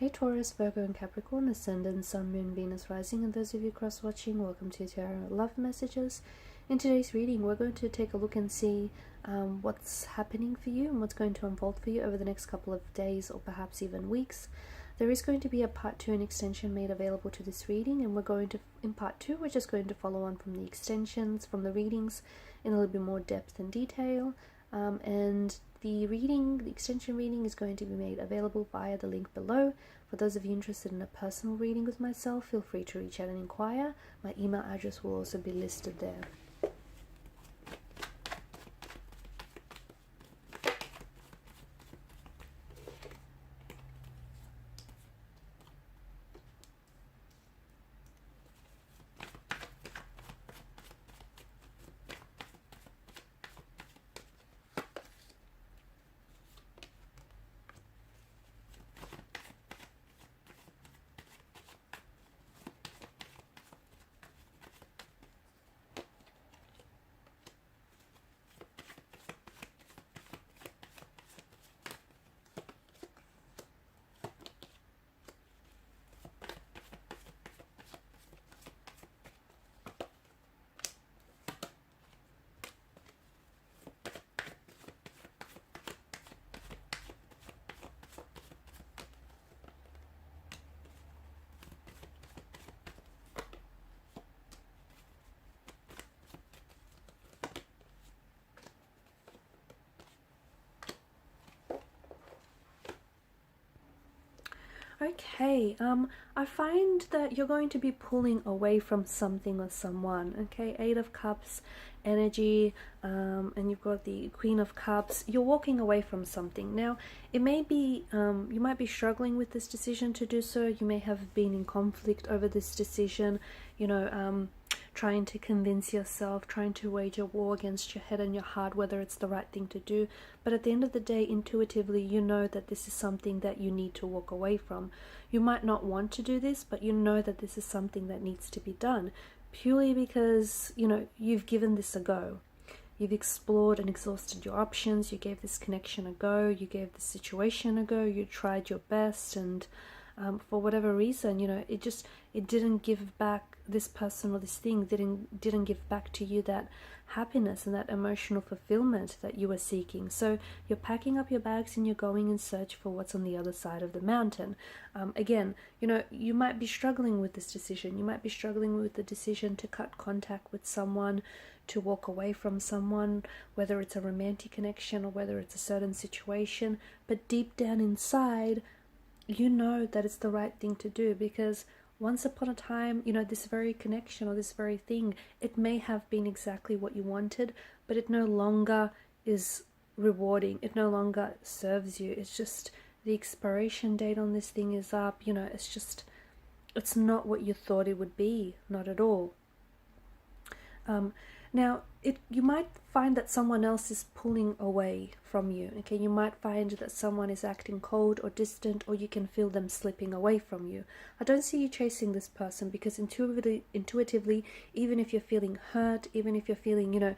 Hey Taurus, Virgo and Capricorn, Ascendant, Sun, Moon, Venus, Rising, and those of you cross-watching, welcome to Tarot Love Messages. In today's reading, we're going to take a look and see what's happening for you and what's going to unfold for you over the next couple of days or perhaps even weeks. There is going to be a part 2 and extension made available to this reading, and we're going to, in part 2, we're just going to follow on from the extensions, from the readings in a little bit more depth and detail. And the extension reading is going to be made available via the link below. For those of you interested in a personal reading with myself, feel free to reach out and inquire. My email address will also be listed there. Okay, I find that you're going to be pulling away from something or someone, okay? Eight of Cups energy, and you've got the Queen of Cups. You're walking away from something. Now, it may be, you might be struggling with this decision to do so. You may have been in conflict over this decision, trying to convince yourself, trying to wage a war against your head and your heart, whether it's the right thing to do. But at the end of the day, intuitively, you know that this is something that you need to walk away from. You might not want to do this, but you know that this is something that needs to be done, purely because, you've given this a go. You've explored and exhausted your options. You gave this connection a go. You gave this situation a go. You tried your best, and for whatever reason, it didn't give back. This person or this thing didn't give back to you that happiness and that emotional fulfillment that you were seeking. So you're packing up your bags and you're going in search for what's on the other side of the mountain. Again, you might be struggling with this decision. You might be struggling with the decision to cut contact with someone, to walk away from someone, whether it's a romantic connection or whether it's a certain situation. But deep down inside, you know that it's the right thing to do, because once upon a time, this very connection or this very thing, it may have been exactly what you wanted, but it no longer is rewarding. It no longer serves you. It's just the expiration date on this thing is up. It's not what you thought it would be. Not at all. Now, you might find that someone else is pulling away from you, okay? You might find that someone is acting cold or distant, or you can feel them slipping away from you. I don't see you chasing this person, because intuitively, even if you're feeling hurt, even if you're feeling,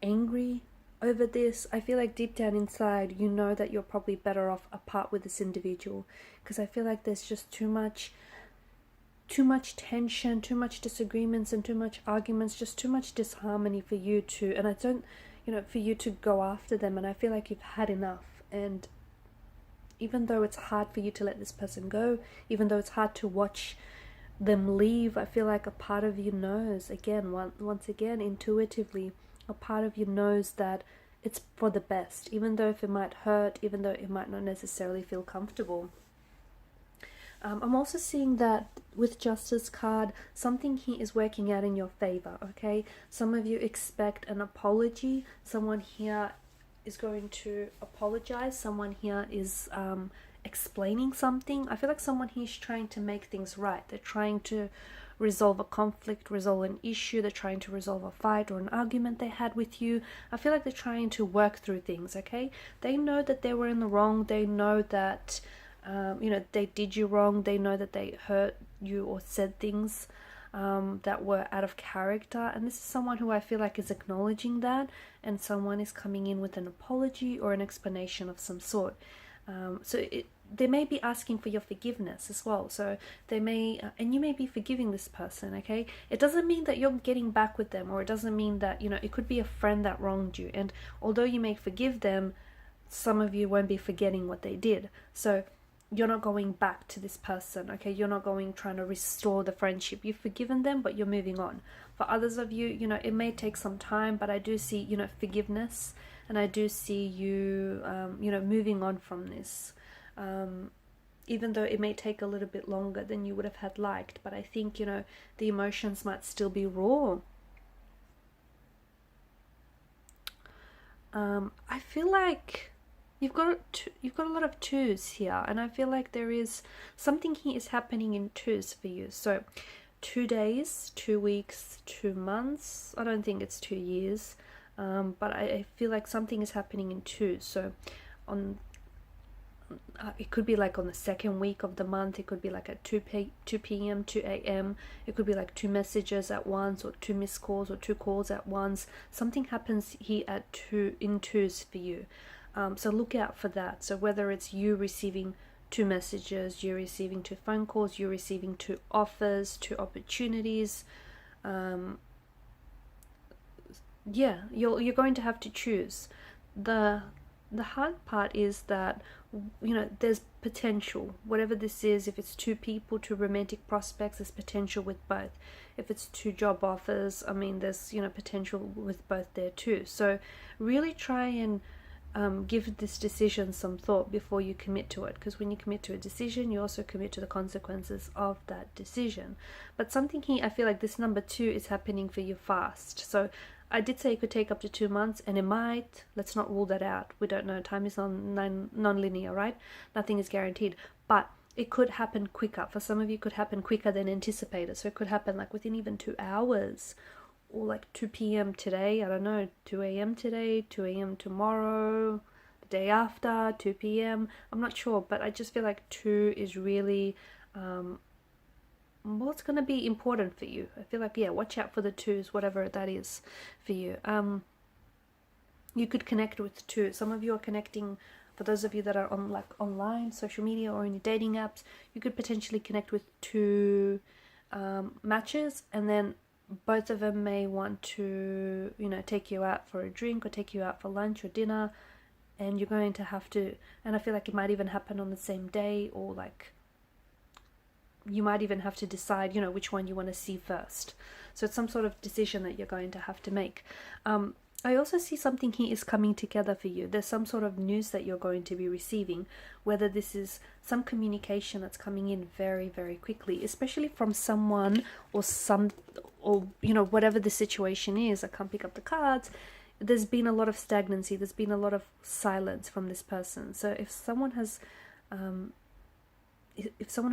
angry over this, I feel like deep down inside, you know that you're probably better off apart with this individual, because I feel like there's just too much tension, too much disagreements and too much arguments, just too much disharmony for you to, and I don't, for you to go after them. And I feel like you've had enough. And even though it's hard for you to let this person go, even though it's hard to watch them leave, I feel like a part of you knows, again, once again, intuitively, a part of you knows that it's for the best, even though if it might hurt, even though it might not necessarily feel comfortable. I'm also seeing that with Justice card, something here is working out in your favor, okay? Some of you expect an apology. Someone here is going to apologize. Someone here is explaining something. I feel like someone here is trying to make things right. They're trying to resolve a conflict, resolve an issue. They're trying to resolve a fight or an argument they had with you. I feel like they're trying to work through things, okay? They know that they were in the wrong. They know that they did you wrong. They know that they hurt you or said things that were out of character, and this is someone who I feel like is acknowledging that, and someone is coming in with an apology or an explanation of some sort. So they may be asking for your forgiveness as well. So they may, and you may be forgiving this person, okay? It doesn't mean that you're getting back with them, or it doesn't mean that, you know, it could be a friend that wronged you. And although you may forgive them, some of you won't be forgetting what they did. So you're not going back to this person, okay? You're not going trying to restore the friendship. You've forgiven them, but you're moving on. For others of you, you know, it may take some time, but I do see, you know, forgiveness, and I do see you, you know, moving on from this. Even though it may take a little bit longer than you would have had liked, but I think, you know, the emotions might still be raw. I feel like you've got a lot of twos here, and I feel like there is something here is happening in twos for you. So 2 days, 2 weeks, 2 months. I don't think it's 2 years, but I feel like something is happening in twos. So on it could be like on the second week of the month. It could be like at 2 p.m., 2 a.m. It could be like 2 messages at once, or 2 missed calls, or 2 calls at once. Something happens here at in twos for you. So look out for that. So whether it's you receiving 2 messages, you receiving 2 phone calls, you receiving 2 offers, 2 opportunities, yeah, you're going to have to choose. The hard part is that, you know, there's potential. Whatever this is, if it's 2 people, 2 romantic prospects, there's potential with both. If it's 2 job offers, I mean, there's, you know, potential with both there too. So really try and give this decision some thought before you commit to it, because when you commit to a decision, you also commit to the consequences of that decision. But something here, I feel like this number 2 is happening for you fast. So I did say it could take up to 2 months, and it might. Let's not rule that out. We don't know. Time is non-linear, right? Nothing is guaranteed. But it could happen quicker. For some of you, it could happen quicker than anticipated. So it could happen like within even 2 hours, or like 2 p.m. today. I don't know, 2 a.m. today, 2 a.m. tomorrow, the day after, 2 p.m. I'm not sure, but I just feel like 2 is really what's going to be important for you. I feel like, yeah, watch out for the 2s, whatever that is for you. You could connect with 2. Some of you are connecting, for those of you that are on like online, social media, or in your dating apps, you could potentially connect with 2 matches, and then both of them may want to, you know, take you out for a drink, or take you out for lunch or dinner, and you're going to have to, and I feel like it might even happen on the same day, or like you might even have to decide, you know, which one you want to see first. So it's some sort of decision that you're going to have to make. I also see something here is coming together for you. There's some sort of news that you're going to be receiving, whether this is some communication that's coming in very, very quickly, especially from someone, or you know, whatever the situation is. I can't pick up the cards. There's been a lot of stagnancy. There's been a lot of silence from this person. So if someone has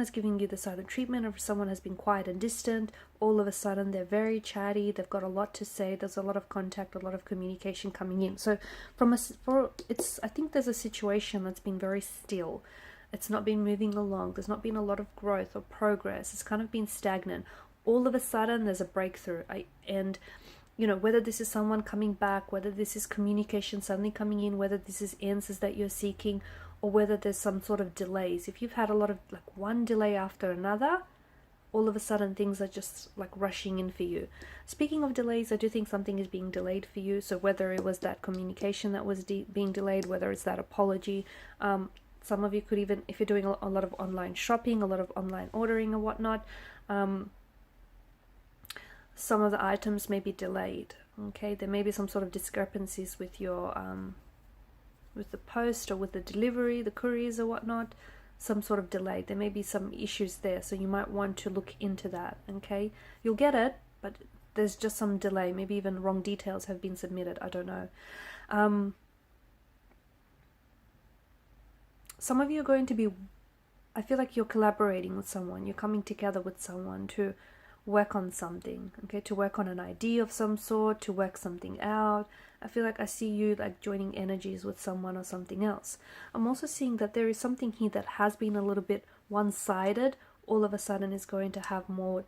given you the silent treatment, or if someone has been quiet and distant, all of a sudden they're very chatty, they've got a lot to say, there's a lot of contact, a lot of communication coming in. So I think there's a situation that's been very still. It's not been moving along. There's not been a lot of growth or progress. It's kind of been stagnant. All of a sudden there's a breakthrough. And you know, whether this is someone coming back, whether this is communication suddenly coming in, whether this is answers that you're seeking, or whether there's some sort of delays. If you've had a lot of like one delay after another, all of a sudden things are just like rushing in for you. Speaking of delays, I do think something is being delayed for you. So whether it was that communication that was being delayed, whether it's that apology, some of you could even, if you're doing a lot of online shopping, a lot of online ordering or whatnot, some of the items may be delayed. Okay, there may be some sort of discrepancies with your with the post, or with the delivery, the couriers or whatnot, some sort of delay. There may be some issues there, so you might want to look into that. Okay, you'll get it, but there's just some delay. Maybe even wrong details have been submitted. I don't know. Some of you are going to be, I feel like you're collaborating with someone. You're coming together with someone to work on something, okay, to work on an idea of some sort, to work something out. I feel like I see you like joining energies with someone or something else. I'm also seeing that there is something here that has been a little bit one-sided, all of a sudden is going to have more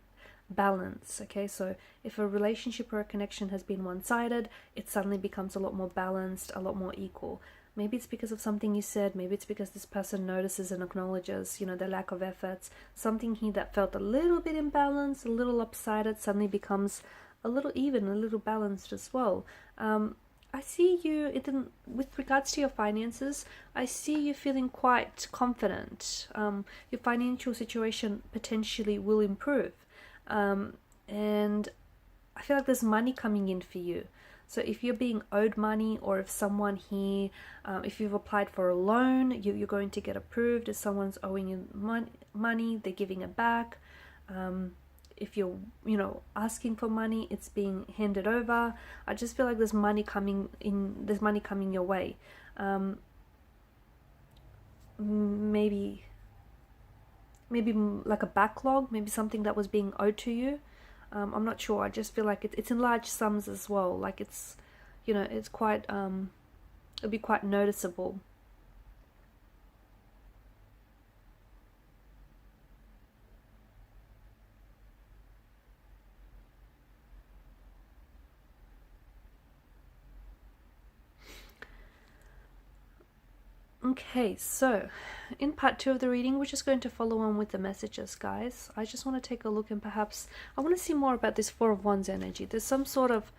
balance. Okay, so if a relationship or a connection has been one-sided, it suddenly becomes a lot more balanced, a lot more equal. Maybe it's because of something you said. Maybe it's because this person notices and acknowledges, you know, the lack of efforts. Something here that felt a little bit imbalanced, a little lopsided, suddenly becomes a little even, a little balanced as well. I see you, with regards to your finances, I see you feeling quite confident. Your financial situation potentially will improve. And I feel like there's money coming in for you. So if you're being owed money, or if someone here, if you've applied for a loan, you're going to get approved. If someone's owing you money, they're giving it back. If you're, you know, asking for money, it's being handed over. I just feel like there's money coming in. There's money coming your way. Maybe like a backlog, maybe something that was being owed to you. I'm not sure. I just feel like it's in large sums as well. Like it's, you know, it's quite, it'll be quite noticeable. Okay, so in part 2 of the reading, we're just going to follow on with the messages, guys. I just want to take a look, and perhaps I want to see more about this Four of Wands energy. There's some sort of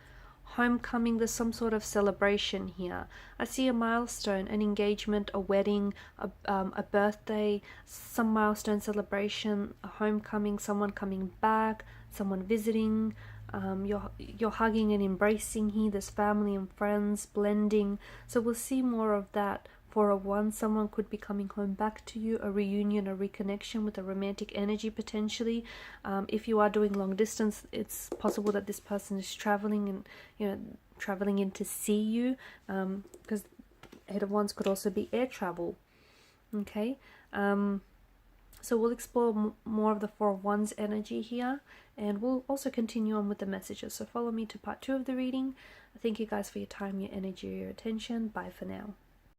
homecoming, there's some sort of celebration here. I see a milestone, an engagement, a wedding, a birthday, some milestone celebration, a homecoming, someone coming back, someone visiting. You're hugging and embracing here. There's family and friends blending. So we'll see more of that. Four of Wands, someone could be coming home back to you, a reunion, a reconnection with a romantic energy potentially. If you are doing long distance, it's possible that this person is traveling, and, you know, traveling in to see you, because Eight of Wands could also be air travel. Okay, so we'll explore more of the Four of Wands energy here, and we'll also continue on with the messages. So follow me to part 2 of the reading. Thank you guys for your time, your energy, your attention. Bye for now.